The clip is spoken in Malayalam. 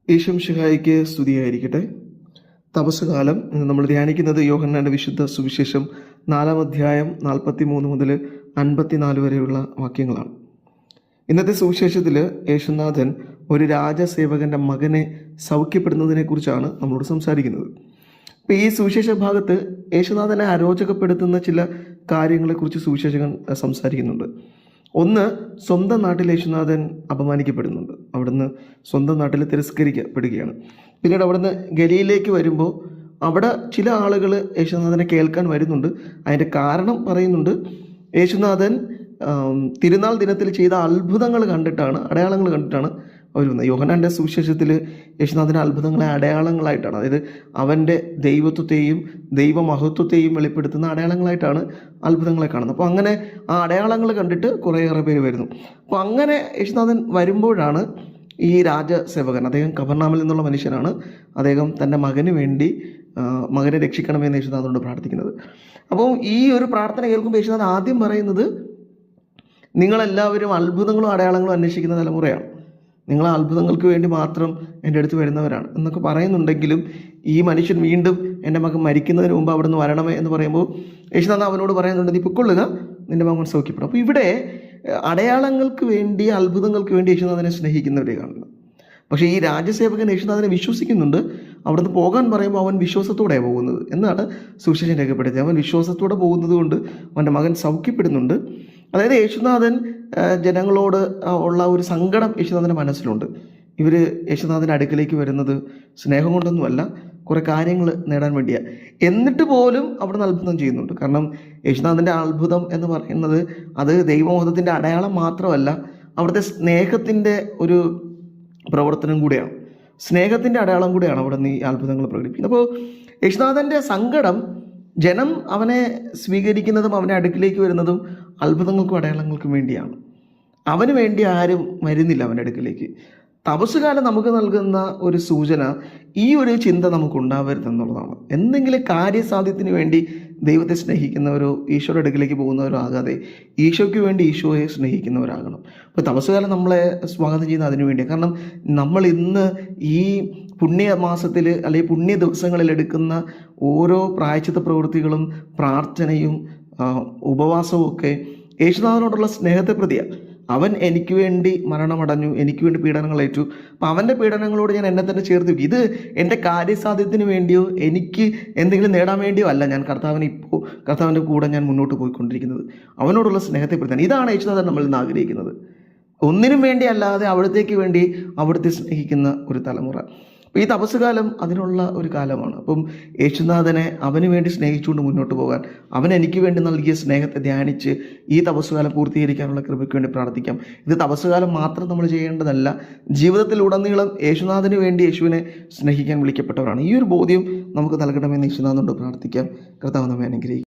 ഈശംഷിഹായിക്ക് സ്തുതിയായിരിക്കട്ടെ. തപസ്സുകാലം ഇന്ന് നമ്മൾ ധ്യാനിക്കുന്നത് യോഹന്നാന്റെ വിശുദ്ധ സുവിശേഷം 4-ാം അധ്യായം 43 മുതൽ 54 വരെയുള്ള വാക്യങ്ങളാണ്. ഇന്നത്തെ സുവിശേഷത്തിൽ യേശുനാഥൻ ഒരു രാജസേവകൻ്റെ മകനെ സൗഖ്യപ്പെടുന്നതിനെ കുറിച്ചാണ് നമ്മളോട് സംസാരിക്കുന്നത്. അപ്പോൾ ഈ സുവിശേഷ ഭാഗത്ത് യേശുനാഥനെ അരോചകപ്പെടുത്തുന്ന ചില കാര്യങ്ങളെക്കുറിച്ച് സുവിശേഷകൻ സംസാരിക്കുന്നുണ്ട്. ഒന്ന്, സ്വന്തം നാട്ടിൽ യേശുനാഥൻ അപമാനിക്കപ്പെടുന്നുണ്ട്. അവിടുന്ന് സ്വന്തം നാട്ടിൽ തിരസ്കരിക്കപ്പെടുകയാണ്. പിന്നീട് അവിടുന്ന് ഗലീലയിലേക്ക് വരുമ്പോൾ അവിടെ ചില ആളുകൾ യേശുനാഥനെ കേൾക്കാൻ വരുന്നുണ്ട്. അതിൻ്റെ കാരണം പറയുന്നുണ്ട്. യേശുനാഥൻ തിരുനാൾ ദിനത്തിൽ ചെയ്ത അത്ഭുതങ്ങൾ കണ്ടിട്ടാണ്, അടയാളങ്ങൾ കണ്ടിട്ടാണ് അവർ വന്നത്. യോഹന്നാൻ്റെ സുവിശേഷത്തിൽ യേശുനാഥൻ്റെ അത്ഭുതങ്ങളെ അടയാളങ്ങളായിട്ടാണ്, അതായത് അവൻ്റെ ദൈവത്വത്തെയും ദൈവമഹത്വത്തെയും വെളിപ്പെടുത്തുന്ന അടയാളങ്ങളായിട്ടാണ് അത്ഭുതങ്ങളെ കാണുന്നത്. അപ്പോൾ അങ്ങനെ ആ അടയാളങ്ങൾ കണ്ടിട്ട് കുറേയേറെ പേര് വരുന്നു. അപ്പോൾ അങ്ങനെ യേശുനാഥൻ വരുമ്പോഴാണ് ഈ രാജസേവകൻ, അദ്ദേഹം കഫർനാമിൽ നിന്നുള്ള മനുഷ്യനാണ്, അദ്ദേഹം തൻ്റെ മകന് വേണ്ടി മകനെ രക്ഷിക്കണമെന്ന് യേശുനാഥനോട് പ്രാർത്ഥിക്കുന്നത്. അപ്പോൾ ഈ ഒരു പ്രാർത്ഥന കേൾക്കുമ്പോൾ യേശുനാഥൻ ആദ്യം പറയുന്നത്, നിങ്ങളെല്ലാവരും അത്ഭുതങ്ങളും അടയാളങ്ങളും അന്വേഷിക്കുന്ന തലമുറയാണ്, നിങ്ങൾ അത്ഭുതങ്ങൾക്ക് വേണ്ടി മാത്രം എൻ്റെ അടുത്ത് വരുന്നവരാണ് എന്നൊക്കെ പറയുന്നുണ്ടെങ്കിലും ഈ മനുഷ്യൻ വീണ്ടും എൻ്റെ മകൻ മരിക്കുന്നതിന് മുമ്പ് അവിടെ നിന്ന് വരണമേ എന്ന് പറയുമ്പോൾ യേശുനാഥൻ അവനോട് പറയുന്നുണ്ട്, നീ പൊക്കൊള്ളുക, നിൻ്റെ മകൻ സൗഖ്യപ്പെടും. അപ്പോൾ ഇവിടെ അടയാളങ്ങൾക്ക് വേണ്ടി, അത്ഭുതങ്ങൾക്ക് വേണ്ടി യേശുനാഥനെ സ്നേഹിക്കുന്നവരെ കാണുന്നു. പക്ഷേ ഈ രാജസേവകൻ യേശുനാഥനെ വിശ്വസിക്കുന്നുണ്ട്. അവിടുന്ന് പോകാൻ പറയുമ്പോൾ അവൻ വിശ്വാസത്തോടെയാണ് പോകുന്നത് എന്നാണ് സുവിശേഷം രേഖപ്പെടുത്തിയത്. അവൻ വിശ്വാസത്തോടെ പോകുന്നത് കൊണ്ട് അവൻ്റെ മകൻ സൗഖ്യപ്പെടുന്നുണ്ട്. അതായത് യേശുനാഥൻ ജനങ്ങളോട് ഉള്ള ഒരു സങ്കടം യേശുനാഥൻ്റെ മനസ്സിലുണ്ട്. ഇവർ യേശുനാഥൻ്റെ അടുക്കലേക്ക് വരുന്നത് സ്നേഹം കൊണ്ടൊന്നുമല്ല, കുറേ കാര്യങ്ങൾ നേടാൻ വേണ്ടിയാണ്. എന്നിട്ട് പോലും അവിടുന്ന് അത്ഭുതം ചെയ്യുന്നുണ്ട്. കാരണം യേശുനാഥൻ്റെ അത്ഭുതം എന്ന് പറയുന്നത് അത് ദൈവമഹത്വത്തിൻ്റെ അടയാളം മാത്രമല്ല, അവിടുത്തെ സ്നേഹത്തിൻ്റെ ഒരു പ്രവർത്തനം കൂടെയാണ്, സ്നേഹത്തിൻ്റെ അടയാളം കൂടെയാണ് അവിടെ നിന്ന് ഈ അത്ഭുതങ്ങൾ പ്രകടിപ്പിക്കുന്നത്. അപ്പോൾ യേശുനാഥൻ്റെ സങ്കടം ജനം അവനെ സ്വീകരിക്കുന്നതും അവനെ അടുക്കിലേക്ക് വരുന്നതും അത്ഭുതങ്ങൾക്കും അടയാളങ്ങൾക്കും വേണ്ടിയാണ്. അവന് വേണ്ടി ആരും വരുന്നില്ല അവൻ്റെ അടുക്കിലേക്ക്. തപസ്സുകാലം നമുക്ക് നൽകുന്ന ഒരു സൂചന ഈ ഒരു ചിന്ത നമുക്കുണ്ടാവരുതെന്നുള്ളതാണ്. എന്തെങ്കിലും കാര്യസാധ്യത്തിന് വേണ്ടി ദൈവത്തെ സ്നേഹിക്കുന്നവരോ ഈശോയുടെ അടുക്കിലേക്ക് പോകുന്നവരോ ആകാതെ ഈശോയ്ക്ക് വേണ്ടി ഈശോയെ സ്നേഹിക്കുന്നവരാകണം. അപ്പോൾ തപസ്സുകാലം നമ്മളെ സ്വാഗതം ചെയ്യുന്നത് അതിനു വേണ്ടിയാണ്. കാരണം നമ്മൾ ഇന്ന് ഈ പുണ്യമാസത്തിൽ അല്ലെങ്കിൽ പുണ്യ ദിവസങ്ങളിൽ എടുക്കുന്ന ഓരോ പ്രായശ്ചിത്ത പ്രവൃത്തികളും പ്രാർത്ഥനയും ഉപവാസവും ഒക്കെ യേശുനാഥനോടുള്ള സ്നേഹത്തെ പ്രതിയാണ്. അവൻ എനിക്ക് വേണ്ടി മരണമടഞ്ഞു, എനിക്ക് വേണ്ടി പീഡനങ്ങളേറ്റു. അപ്പം അവൻ്റെ പീഡനങ്ങളോട് ഞാൻ എന്നെ തന്നെ ചേർത്ത് വയ്ക്കും. ഇത് എൻ്റെ കാര്യസാധ്യത്തിന് വേണ്ടിയോ എനിക്ക് എന്തെങ്കിലും നേടാൻ വേണ്ടിയോ അല്ല ഞാൻ കർത്താവിൻ്റെ കൂടെ ഞാൻ മുന്നോട്ട് പോയിക്കൊണ്ടിരിക്കുന്നത്. അവനോടുള്ള സ്നേഹത്തെ പ്രതിയാണ്. ഇതാണ് യേശുനാഥൻ നമ്മളിൽ നിന്ന് ആഗ്രഹിക്കുന്നത്. ഒന്നിനും വേണ്ടി അല്ലാതെ അവിടത്തേക്ക് വേണ്ടി അവിടുത്തെ സ്നേഹിക്കുന്ന ഒരു തലമുറ. അപ്പോൾ ഈ തപസ്സുകാലം അതിനുള്ള ഒരു കാലമാണ്. അപ്പം യേശുനാഥനെ അവന് വേണ്ടി സ്നേഹിച്ചുകൊണ്ട് മുന്നോട്ട് പോകാൻ, അവൻ എനിക്ക് വേണ്ടി നൽകിയ സ്നേഹത്തെ ധ്യാനിച്ച് ഈ തപസ്സുകാലം പൂർത്തീകരിക്കാനുള്ള കൃപയ്ക്ക് വേണ്ടി പ്രാർത്ഥിക്കാം. ഇത് തപസ്സുകാലം മാത്രം നമ്മൾ ചെയ്യേണ്ടതല്ല, ജീവിതത്തിലുടനീളം യേശുനാഥന് വേണ്ടി യേശുവിനെ സ്നേഹിക്കാൻ വിളിക്കപ്പെട്ടവരാണ്. ഈ ഒരു ബോധ്യം നമുക്ക് നൽകണമെന്ന് യേശുനാഥനോട് പ്രാർത്ഥിക്കാം. കർത്താവ് നമ്മെ അനുഗ്രഹിക്കും.